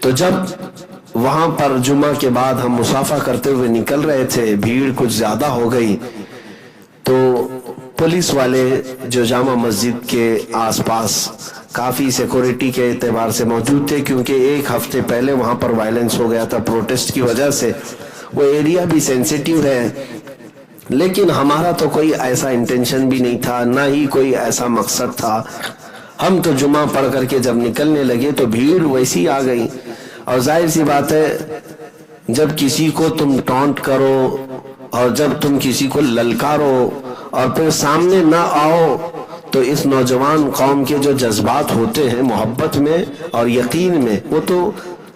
تو جب وہاں پر جمعہ کے بعد ہم مسافہ کرتے ہوئے نکل رہے تھے، بھیڑ کچھ زیادہ ہو گئی، تو پولیس والے جو جامع مسجد کے آس پاس کافی سیکورٹی کے اعتبار سے موجود تھے، کیونکہ ایک ہفتے پہلے وہاں پر وائلنس ہو گیا تھا پروٹیسٹ کی وجہ سے، وہ ایریا بھی سینسیٹیو ہے، لیکن ہمارا تو کوئی ایسا انٹینشن بھی نہیں تھا، نہ ہی کوئی ایسا مقصد تھا۔ ہم تو جمعہ پڑھ کر کے جب نکلنے لگے تو بھیڑ ویسی آ گئی، اور ظاہر سی بات ہے جب کسی کو تم ٹونٹ کرو اور جب تم کسی کو للکارو اور پھر سامنے نہ آؤ، تو اس نوجوان قوم کے جو جذبات ہوتے ہیں محبت میں اور یقین میں، وہ تو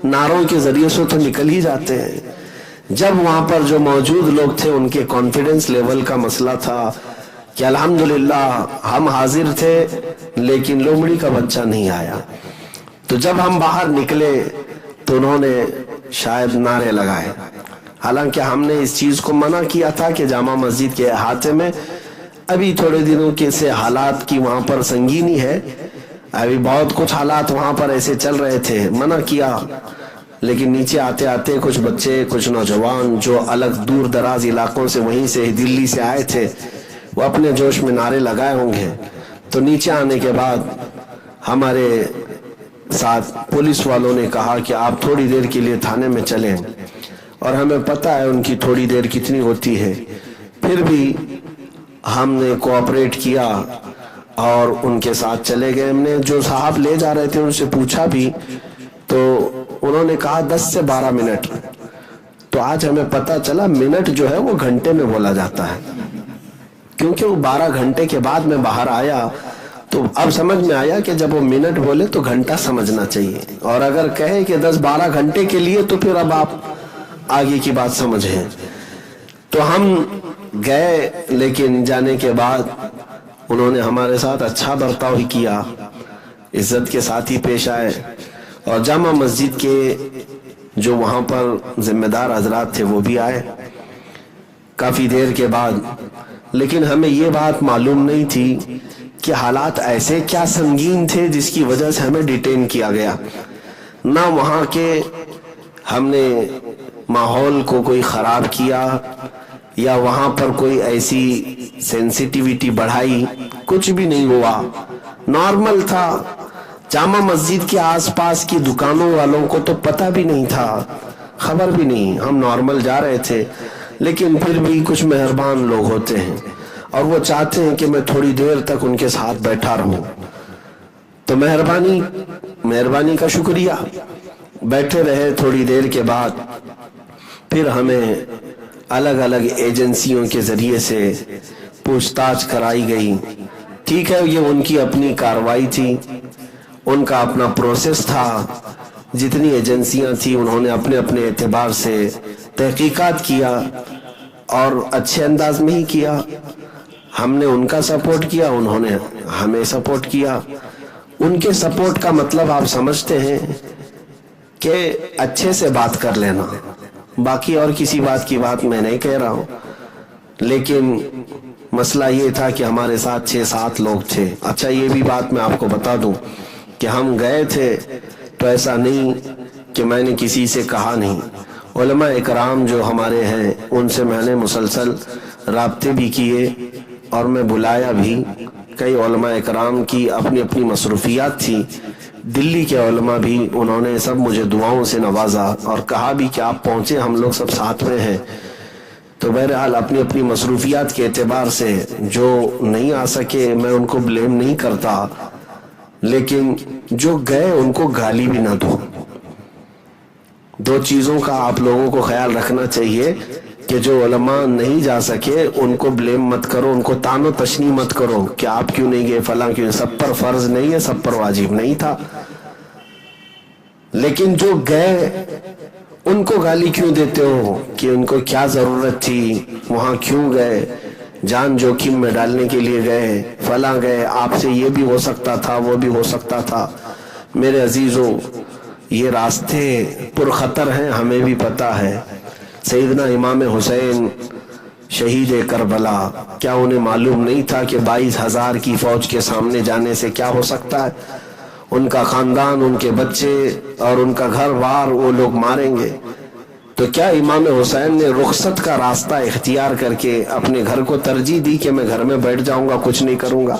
نعروں کے ذریعے سے تو نکل ہی جاتے ہیں۔ جب وہاں پر جو موجود لوگ تھے ان کے کانفیڈنس لیول کا مسئلہ تھا کہ الحمدللہ ہم حاضر تھے لیکن لومڑی کا بچہ نہیں آیا، تو جب ہم باہر نکلے تو انہوں نے شاید نعرے لگائے، حالانکہ ہم نے اس چیز کو منع کیا تھا کہ جامع مسجد کے احاطے میں ابھی تھوڑے دنوں کے سے حالات کی وہاں پر سنگینی ہے، ابھی بہت کچھ حالات وہاں پر ایسے چل رہے تھے، منع کیا، لیکن نیچے آتے آتے کچھ بچے، کچھ نوجوان جو الگ دور دراز علاقوں سے وہیں سے دلی سے آئے تھے، وہ اپنے جوش میں نعرے لگائے ہوں گے، تو نیچے آنے کے بعد ہمارے ساتھ پولیس والوں نے کہا کہ آپ تھوڑی دیر کے لیے تھانے میں چلیں، اور ہمیں پتہ ہے ان کی تھوڑی دیر کتنی ہوتی ہے، پھر بھی ہم نے کوآپریٹ کیا اور ان کے ساتھ چلے گئے۔ ہم نے جو صاحب لے جا رہے تھے ان سے پوچھا بھی تو انہوں نے کہا 10 سے 12 منٹ، تو آج ہمیں پتہ چلا منٹ جو ہے وہ گھنٹے میں بولا جاتا ہے، کیونکہ وہ 12 گھنٹے کے بعد میں باہر آیا تو اب سمجھ میں آیا کہ جب وہ منٹ بولے تو گھنٹہ سمجھنا چاہیے، اور اگر کہے کہ 10-12 گھنٹے کے لیے تو پھر اب آپ آگے کی بات سمجھیں۔ تو ہم گئے، لیکن جانے کے بعد انہوں نے ہمارے ساتھ اچھا برتاؤ ہی کیا، عزت کے ساتھ ہی پیش آئے، اور جامع مسجد کے جو وہاں پر ذمہ دار حضرات تھے وہ بھی آئے کافی دیر کے بعد، لیکن ہمیں یہ بات معلوم نہیں تھی کہ حالات ایسے کیا سنگین تھے جس کی وجہ سے ہمیں ڈیٹین کیا گیا، نہ وہاں کے ہم نے ماحول کو کوئی خراب کیا یا وہاں پر کوئی ایسی سینسیٹیویٹی بڑھائی، کچھ بھی نہیں ہوا، نارمل تھا۔ جامع مسجد کے آس پاس کی دکانوں والوں کو تو پتہ بھی نہیں تھا، خبر بھی نہیں، ہم نارمل جا رہے تھے، لیکن پھر بھی کچھ مہربان لوگ ہوتے ہیں اور وہ چاہتے ہیں کہ میں تھوڑی دیر تک ان کے ساتھ بیٹھا رہوں، تو مہربانی کا شکریہ، بیٹھے رہے۔ تھوڑی دیر کے بعد پھر ہمیں الگ الگ ایجنسیوں کے ذریعے سے پوچھ تاچھ کرائی گئی، ٹھیک ہے، یہ ان کی اپنی کارروائی تھی، ان کا اپنا پروسیس تھا، جتنی ایجنسیاں تھیں انہوں نے اپنے اپنے اعتبار سے تحقیقات کیا اور اچھے انداز میں ہی کیا، ہم نے ان کا سپورٹ کیا، انہوں نے ہمیں سپورٹ کیا۔ ان کے سپورٹ کا مطلب آپ سمجھتے ہیں کہ اچھے سے بات کر لینا، باقی اور کسی بات کی بات میں نہیں کہہ رہا ہوں، لیکن مسئلہ یہ تھا کہ ہمارے ساتھ 6-7 لوگ تھے۔ اچھا یہ بھی بات میں آپ کو بتا دوں کہ ہم گئے تھے تو ایسا نہیں کہ میں نے کسی سے کہا نہیں، علماء اکرام جو ہمارے ہیں ان سے میں نے مسلسل رابطے بھی کیے اور میں بلایا بھی، کئی علماء اکرام کی اپنی اپنی مصروفیات تھی، دلی کے علماء بھی انہوں نے سب مجھے دعاؤں سے نوازا اور کہا بھی کہ آپ پہنچے، ہم لوگ سب ساتھ میں ہیں، تو بہرحال اپنی اپنی مصروفیات کے اعتبار سے جو نہیں آ سکے میں ان کو بلیم نہیں کرتا، لیکن جو گئے ان کو گالی بھی نہ دو۔ دو چیزوں کا آپ لوگوں کو خیال رکھنا چاہیے کہ جو علماء نہیں جا سکے ان کو بلیم مت کرو، ان کو تان و تشنیع مت کرو کہ آپ کیوں نہیں گئے، فلاں کیوں، سب پر فرض نہیں ہے، سب پر واجب نہیں تھا، لیکن جو گئے ان کو گالی کیوں دیتے ہو کہ ان کو کیا ضرورت تھی، وہاں کیوں گئے، جان جوخم میں ڈالنے کے لیے گئے، فلاں گئے، آپ سے یہ بھی ہو سکتا تھا وہ بھی ہو سکتا تھا۔ میرے عزیزوں یہ راستے پرخطر ہیں، ہمیں بھی پتہ ہے۔ سیدنا امام حسین شہید کربلا، کیا انہیں معلوم نہیں تھا کہ 22,000 کی فوج کے سامنے جانے سے کیا ہو سکتا ہے؟ ان کا خاندان، ان کے بچے اور ان کا گھر بار وہ لوگ ماریں گے، تو کیا امام حسین نے رخصت کا راستہ اختیار کر کے اپنے گھر کو ترجیح دی کہ میں گھر میں بیٹھ جاؤں گا، کچھ نہیں کروں گا؟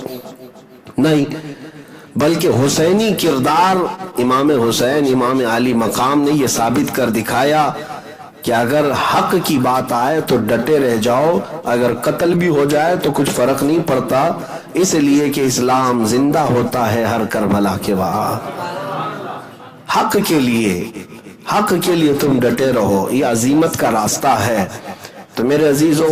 نہیں، بلکہ حسینی کردار امام حسین، امام عالی مقام نے یہ ثابت کر دکھایا کہ اگر حق کی بات آئے تو ڈٹے رہ جاؤ، اگر قتل بھی ہو جائے تو کچھ فرق نہیں پڑتا، اس لیے کہ اسلام زندہ ہوتا ہے ہر کربلا کے بعد۔ حق کے لیے تم ڈٹے رہو، یہ عزیمت کا راستہ ہے۔ تو میرے عزیزو،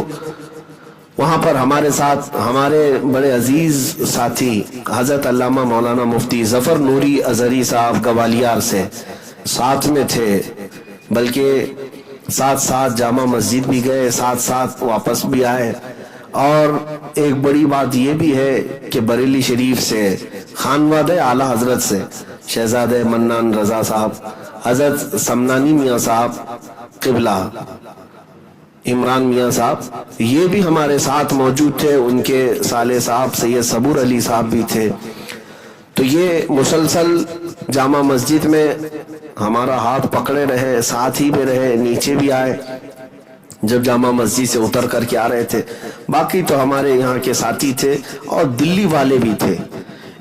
وہاں پر ہمارے ساتھ ہمارے بڑے عزیز ساتھی حضرت علامہ مولانا مفتی ظفر نوری ازہری صاحب گوالیار سے ساتھ میں تھے، بلکہ ساتھ ساتھ جامع مسجد بھی گئے، ساتھ ساتھ واپس بھی آئے۔ اور ایک بڑی بات یہ بھی ہے کہ بریلی شریف سے خانوادہ اعلی حضرت سے شہزادہ منان رضا صاحب، حضرت سمنانی میاں صاحب قبلہ، عمران میاں صاحب، یہ بھی ہمارے ساتھ موجود تھے، ان کے سالے صاحب سید صبور علی صاحب بھی تھے۔ تو یہ مسلسل جامع مسجد میں ہمارا ہاتھ پکڑے رہے، ساتھ ہی میں رہے، نیچے بھی آئے جب جامع مسجد سے اتر کر کے آ رہے تھے۔ باقی تو ہمارے یہاں کے ساتھی تھے اور دلی والے بھی تھے۔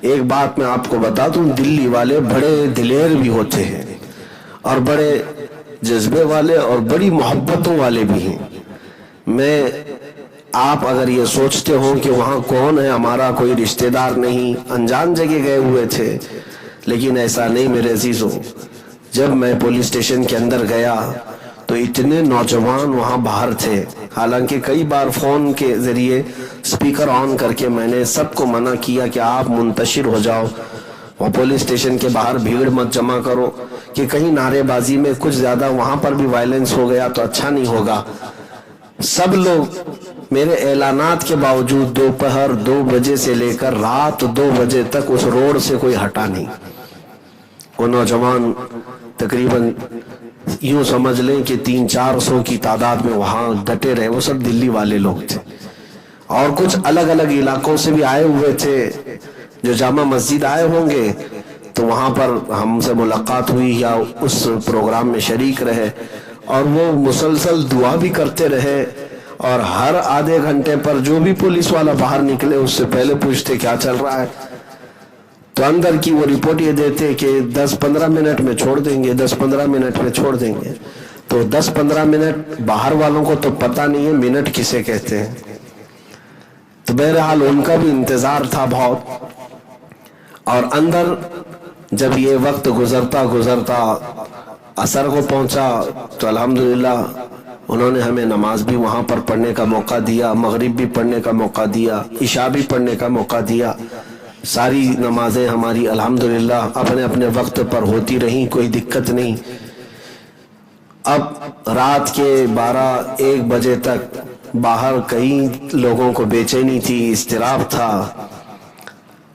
ایک بات میں آپ کو بتا دوں، دلی والے بڑے دلیر بھی ہوتے ہیں اور بڑے جذبے والے اور بڑی محبتوں والے بھی ہیں۔ آپ اگر یہ سوچتے ہو کہ وہاں کون ہے، ہمارا کوئی رشتہ دار نہیں، انجان جگہ گئے ہوئے تھے، لیکن ایسا نہیں میرے عزیزوں۔ جب میں پولیس اسٹیشن کے اندر گیا تو اتنے نوجوان وہاں باہر تھے، حالانکہ کئی بار فون کے ذریعے سپیکر آن کر کے میں نے سب کو منع کیا کہ آپ منتشر ہو جاؤ، اور پولیس اسٹیشن کے باہر بھیڑ مت جمع کرو کہ کہیں نعرے بازی میں کچھ زیادہ وہاں پر بھی وائلنس ہو گیا تو اچھا نہیں ہوگا۔ سب لوگ میرے اعلانات کے باوجود دوپہر 2 بجے سے لے کر رات 2 بجے تک اس روڈ سے کوئی ہٹا نہیں۔ وہ نوجوان تقریباً یوں سمجھ لیں کہ 300-400 کی تعداد میں وہاں ڈٹے رہے، وہ سب دلی والے لوگ تھے، اور کچھ الگ الگ علاقوں سے بھی آئے ہوئے تھے جو جامع مسجد آئے ہوں گے، تو وہاں پر ہم سے ملاقات ہوئی یا اس پروگرام میں شریک رہے، اور وہ مسلسل دعا بھی کرتے رہے، اور ہر آدھے گھنٹے پر جو بھی پولیس والا باہر نکلے اس سے پہلے پوچھتے کیا چل رہا ہے، تو اندر کی وہ رپورٹ یہ دیتے کہ 10-15 منٹ میں چھوڑ دیں گے، 10-15 منٹ میں چھوڑ دیں گے۔ تو 10-15 منٹ باہر والوں کو تو پتہ نہیں ہے منٹ کسے کہتے ہیں، تو بہرحال ان کا بھی انتظار تھا بہت۔ اور اندر جب یہ وقت گزرتا عصر کو پہنچا تو الحمدللہ انہوں نے ہمیں نماز بھی وہاں پر پڑھنے کا موقع دیا، مغرب بھی پڑھنے کا موقع دیا، عشاء بھی پڑھنے کا موقع دیا۔ ساری نمازیں ہماری الحمدللہ اپنے اپنے وقت پر ہوتی رہیں، کوئی دقت نہیں۔ اب رات کے 12-1 بجے تک باہر کئی لوگوں کو بے چینی تھی، اضطراب تھا،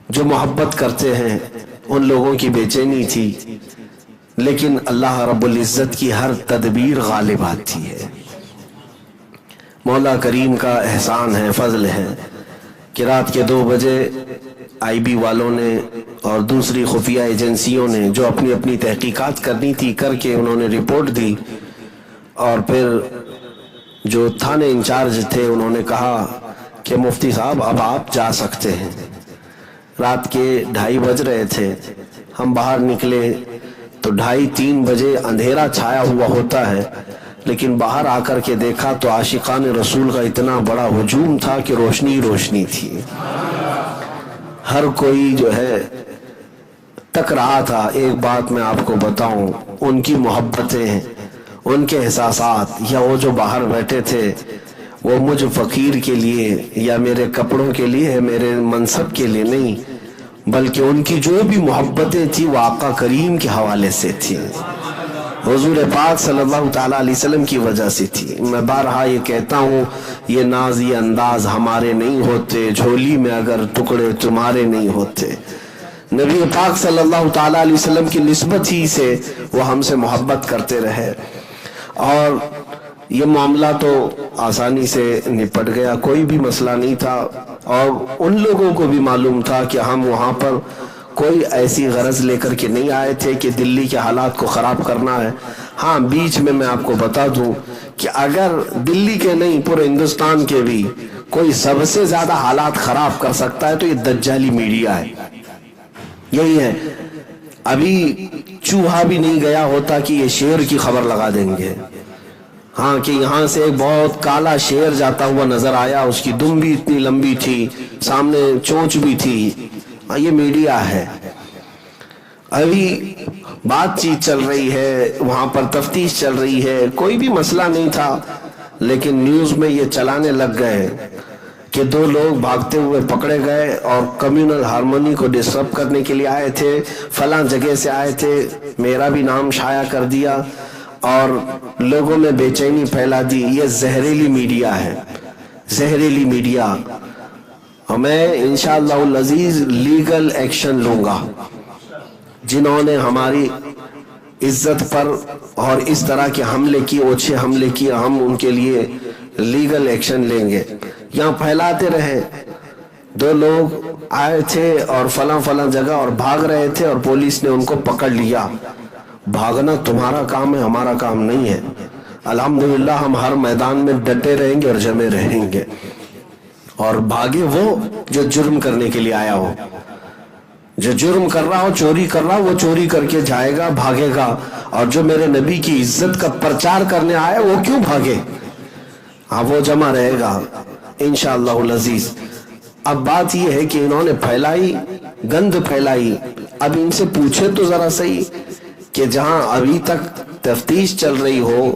جو محبت کرتے ہیں ان لوگوں کی بے چینی تھی، لیکن اللہ رب العزت کی ہر تدبیر غالب آتی ہے۔ مولا کریم کا احسان ہے، فضل ہے کہ رات کے 2 بجے آئی بی والوں نے اور دوسری خفیہ ایجنسیوں نے جو اپنی اپنی تحقیقات کرنی تھی کر کے انہوں نے رپورٹ دی، اور پھر جو تھانے انچارج تھے انہوں نے کہا کہ مفتی صاحب اب آپ جا سکتے ہیں۔ رات کے 2:30 بج رہے تھے، ہم باہر نکلے تو 2:30-3 بجے اندھیرا چھایا ہوا ہوتا ہے، لیکن باہر آ کر کے دیکھا تو عاشقان رسول کا اتنا بڑا ہجوم تھا کہ روشنی روشنی تھی، ہر کوئی جو ہے تک رہا تھا۔ ایک بات میں آپ کو بتاؤں، ان کی محبتیں، ان کے احساسات، یا وہ جو باہر بیٹھے تھے وہ مجھ فقیر کے لیے یا میرے کپڑوں کے لیے، میرے منصب کے لیے نہیں، بلکہ ان کی جو بھی محبتیں تھی وہ آقا کریم کے حوالے سے تھی، حضور پاک صلی اللہ تعالیٰ علیہ وسلم کی وجہ سے تھی۔ میں بارہا یہ کہتا ہوں، یہ ناز یہ انداز ہمارے نہیں ہوتے، جھولی میں اگر ٹکڑے تمہارے نہیں ہوتے۔ نبی پاک صلی اللہ تعالیٰ علیہ وسلم کی نسبت ہی سے وہ ہم سے محبت کرتے رہے، اور یہ معاملہ تو آسانی سے نپٹ گیا، کوئی بھی مسئلہ نہیں تھا، اور ان لوگوں کو بھی معلوم تھا کہ ہم وہاں پر کوئی ایسی غرض لے کر کے نہیں آئے تھے کہ دلی کے حالات کو خراب کرنا ہے. ہاں بیچ میں آپ کو بتا دوں کہ اگر دلی کے نہیں پورے ہندوستان کے بھی کوئی سب سے زیادہ حالات خراب کر سکتا ہے تو یہ دجالی میڈیا ہے. یہی ہے. ابھی چوہا بھی نہیں گیا ہوتا کہ یہ شیر کی خبر لگا دیں گے. ہاں کہ یہاں سے ایک بہت کالا شیر جاتا ہوا نظر آیا, اس کی دم بھی اتنی لمبی تھی, سامنے چونچ بھی تھی. یہ میڈیا ہے. ابھی بات چیت چل رہی ہے, وہاں پر تفتیش چل رہی ہے, کوئی بھی مسئلہ نہیں تھا, لیکن نیوز میں یہ چلانے لگ گئے کہ 2 لوگ بھاگتے ہوئے پکڑے گئے اور کمیونل ہارمونی کو ڈسٹرب کرنے کے لیے آئے تھے, فلاں جگہ سے آئے تھے, میرا بھی نام شائع کر دیا اور لوگوں میں بے چینی پھیلا دی. یہ زہریلی میڈیا ہے, زہریلی میڈیا. اور میں انشاءاللہ العزیز لیگل ایکشن لوں گا. جنہوں نے ہماری عزت پر اور اس طرح کے حملے کی, اوچھے حملے کی, ہم ان کے لیے لیگل ایکشن لیں گے. یہاں پھیلاتے رہے 2 لوگ آئے تھے اور فلاں جگہ اور بھاگ رہے تھے اور پولیس نے ان کو پکڑ لیا. بھاگنا تمہارا کام ہے, ہمارا کام نہیں ہے. الحمدللہ ہم ہر میدان میں ڈٹے رہیں گے اور جمے رہیں گے. اور بھاگے وہ جو جرم کرنے کے لیے آیا ہو, جو جرم کر رہا ہو, چوری کر رہا ہو, وہ چوری کر کے جائے گا, بھاگے گا. اور جو میرے نبی کی عزت کا پرچار کرنے آیا وہ کیوں بھاگے؟ ہاں وہ جمع رہے گا انشاءاللہ العزیز. اب بات یہ ہے کہ انہوں نے پھیلائی, گند پھیلائی. اب ان سے پوچھے تو ذرا صحیح کہ جہاں ابھی تک تفتیش چل رہی ہو,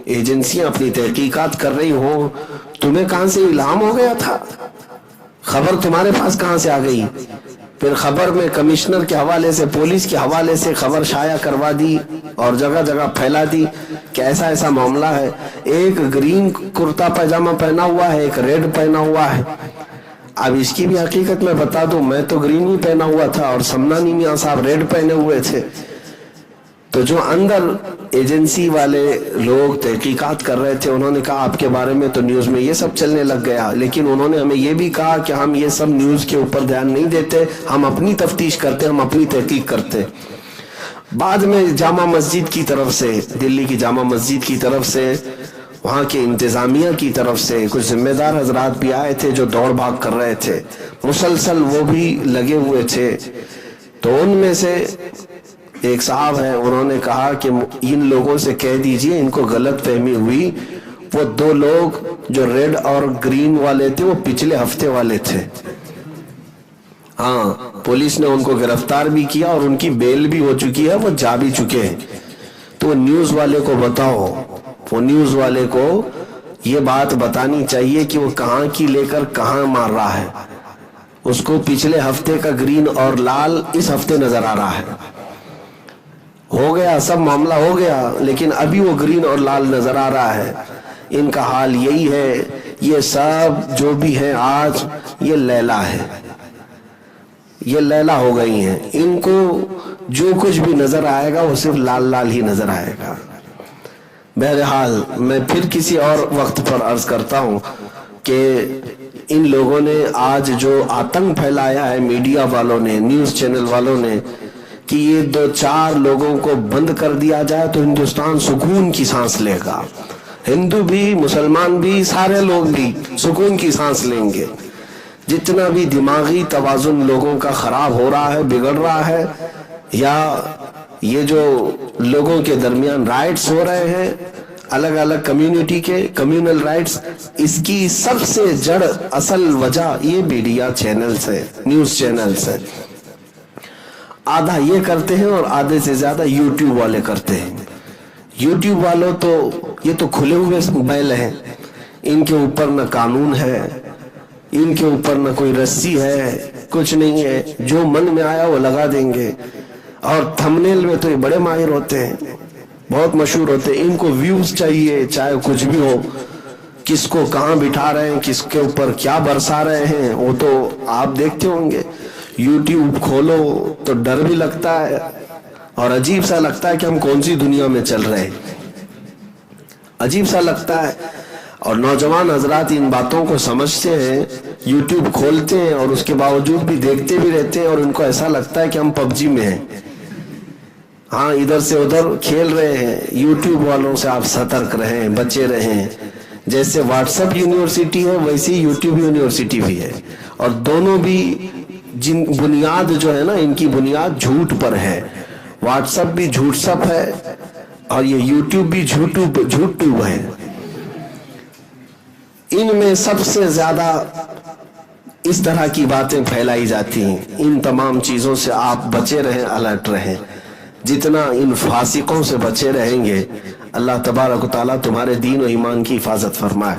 ایجنسیاں اپنی تحقیقات کر رہی ہو, تمہیں کہاں سے الہام ہو گیا تھا؟ خبر تمہارے پاس کہاں سے آ گئی؟ پھر خبر میں کمشنر کے حوالے سے, پولیس کے حوالے سے خبر شائع کروا دی اور جگہ جگہ پھیلا دی کہ ایسا ایسا معاملہ ہے. ایک گرین کرتا پاجامہ پہنا ہوا ہے, ایک ریڈ پہنا ہوا ہے. اب اس کی بھی حقیقت میں بتا دوں, میں تو گرین ہی پہنا ہوا تھا اور سمنانی میاں صاحب ریڈ پہنے ہوئے تھے. تو جو اندر ایجنسی والے لوگ تحقیقات کر رہے تھے انہوں نے کہا آپ کے بارے میں تو نیوز میں یہ سب چلنے لگ گیا, لیکن انہوں نے ہمیں یہ بھی کہا کہ ہم یہ سب نیوز کے اوپر دھیان نہیں دیتے, ہم اپنی تفتیش کرتے, ہم اپنی تحقیق کرتے. بعد میں جامع مسجد کی طرف سے, دلی کی جامع مسجد کی طرف سے, وہاں کے انتظامیہ کی طرف سے کچھ ذمہ دار حضرات بھی آئے تھے جو دوڑ بھاگ کر رہے تھے, مسلسل وہ بھی لگے ہوئے تھے. تو ان میں سے ایک صاحب ہیں, انہوں نے کہا کہ ان لوگوں سے کہہ دیجئے ان کو غلط فہمی ہوئی, وہ 2 لوگ جو ریڈ اور گرین والے تھے وہ پچھلے ہفتے والے تھے. ہاں پولیس نے ان کو گرفتار بھی کیا اور ان کی بیل بھی ہو چکی ہے, وہ جا بھی چکے ہیں. تو نیوز والے کو بتاؤ, وہ نیوز والے کو یہ بات بتانی چاہیے کہ وہ کہاں کی لے کر کہاں مار رہا ہے. اس کو پچھلے ہفتے کا گرین اور لال اس ہفتے نظر آ رہا ہے. ہو گیا سب معاملہ ہو گیا, لیکن ابھی وہ گرین اور لال نظر آ رہا ہے. ان کا حال یہی ہے. یہ سب جو بھی ہے آج یہ لیلا ہے, یہ لیلا ہو گئی ہیں. ان کو جو کچھ بھی نظر آئے گا وہ صرف لال لال ہی نظر آئے گا. بہرحال میں پھر کسی اور وقت پر عرض کرتا ہوں کہ ان لوگوں نے آج جو آتنک پھیلایا ہے, میڈیا والوں نے, نیوز چینل والوں نے, کہ یہ 2-4 لوگوں کو بند کر دیا جائے تو ہندوستان سکون کی سانس لے گا. ہندو بھی, مسلمان بھی, سارے لوگ بھی سکون کی سانس لیں گے. جتنا بھی دماغی توازن لوگوں کا خراب ہو رہا ہے, بگڑ رہا ہے, یا یہ جو لوگوں کے درمیان رائٹس ہو رہے ہیں الگ الگ کمیونٹی کے, کمیونل رائٹس, اس کی سب سے جڑ اصل وجہ یہ میڈیا چینلز ہیں, نیوز چینلز ہیں. آدھا یہ کرتے ہیں اور آدھے سے زیادہ یوٹیوب والے کرتے ہیں. یوٹیوب والوں تو یہ تو کھلے ہوئے بیل ہیں, ان کے اوپر نہ قانون ہے, ان کے اوپر نہ کوئی رسی ہے, کچھ نہیں ہے, جو من میں آیا وہ لگا دیں گے. اور تھمنیل میں تو یہ بڑے ماہر ہوتے ہیں, بہت مشہور ہوتے ہیں. ان کو ویوز چاہیے چاہے کچھ بھی ہو, کس کو کہاں بٹھا رہے ہیں, کس کے اوپر کیا برسا رہے ہیں, وہ تو آپ دیکھتے ہوں گے. یوٹیوب کھولو تو ڈر بھی لگتا ہے اور عجیب سا لگتا ہے کہ ہم کون سی دنیا میں چل رہے ہیں, عجیب سا لگتا ہے. اور نوجوان حضرات ان باتوں کو سمجھتے ہیں، یوٹیوب کھولتے ہیں اور اس کے باوجود بھی دیکھتے بھی رہتے ہیں، اور ان کو ایسا لگتا ہے کہ ہم پب جی میں ہیں، ہاں ادھر سے ادھر کھیل رہے ہیں۔ یوٹیوب والوں سے آپ سترک رہیں، بچے رہیں۔ جیسے واٹس ایپ یونیورسٹی ہے ویسی یوٹیوب یونیورسٹی بھی ہے، اور دونوں بھی جن بنیاد جو ہے نا، ان کی بنیاد جھوٹ پر ہے۔ واٹس ایپ بھی جھوٹ سپ ہے اور یہ یوٹیوب بھی جھوٹ ٹوب ہے۔ ان میں سب سے زیادہ اس طرح کی باتیں پھیلائی جاتی ہیں۔ ان تمام چیزوں سے آپ بچے رہیں، الرٹ رہیں۔ جتنا ان فاسقوں سے بچے رہیں گے، اللہ تبارک و تعالیٰ تمہارے دین و ایمان کی حفاظت فرمائے۔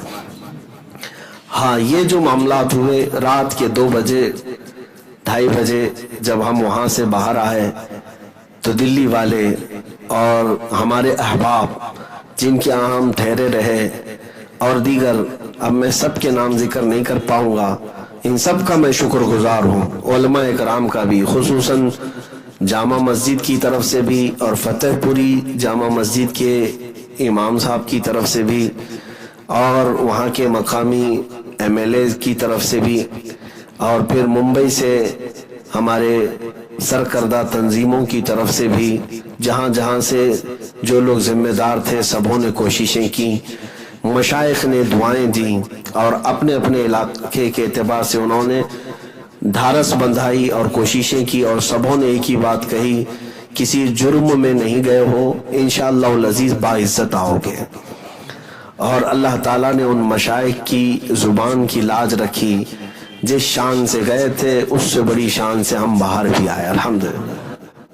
ہاں، یہ جو معاملات ہوئے رات کے 2 بجے 2:30 بجے جب ہم وہاں سے باہر آئے تو دلی والے اور ہمارے احباب جن کے یہاں ہم ٹھہرے رہے اور دیگر، اب میں سب کے نام ذکر نہیں کر پاؤں گا، ان سب کا میں شکر گزار ہوں، علماء کرام کا بھی، خصوصاً جامع مسجد کی طرف سے بھی اور فتح پوری جامع مسجد کے امام صاحب کی طرف سے بھی اور وہاں کے مقامی MLA کی طرف سے بھی، اور پھر ممبئی سے ہمارے سرکردہ تنظیموں کی طرف سے بھی، جہاں جہاں سے جو لوگ ذمہ دار تھے سبوں نے کوششیں کی، مشائخ نے دعائیں دیں، اور اپنے اپنے علاقے کے اعتبار سے انہوں نے دھارس بندھائی اور کوششیں کی، اور سبوں نے ایک ہی بات کہی، کسی جرم میں نہیں گئے ہو، انشاءاللہ العزیز باعزت آؤ گے۔ اور اللہ تعالیٰ نے ان مشائخ کی زبان کی لاج رکھی، جس شان سے گئے تھے اس سے بڑی شان سے ہم باہر بھی آئے، الحمدللہ۔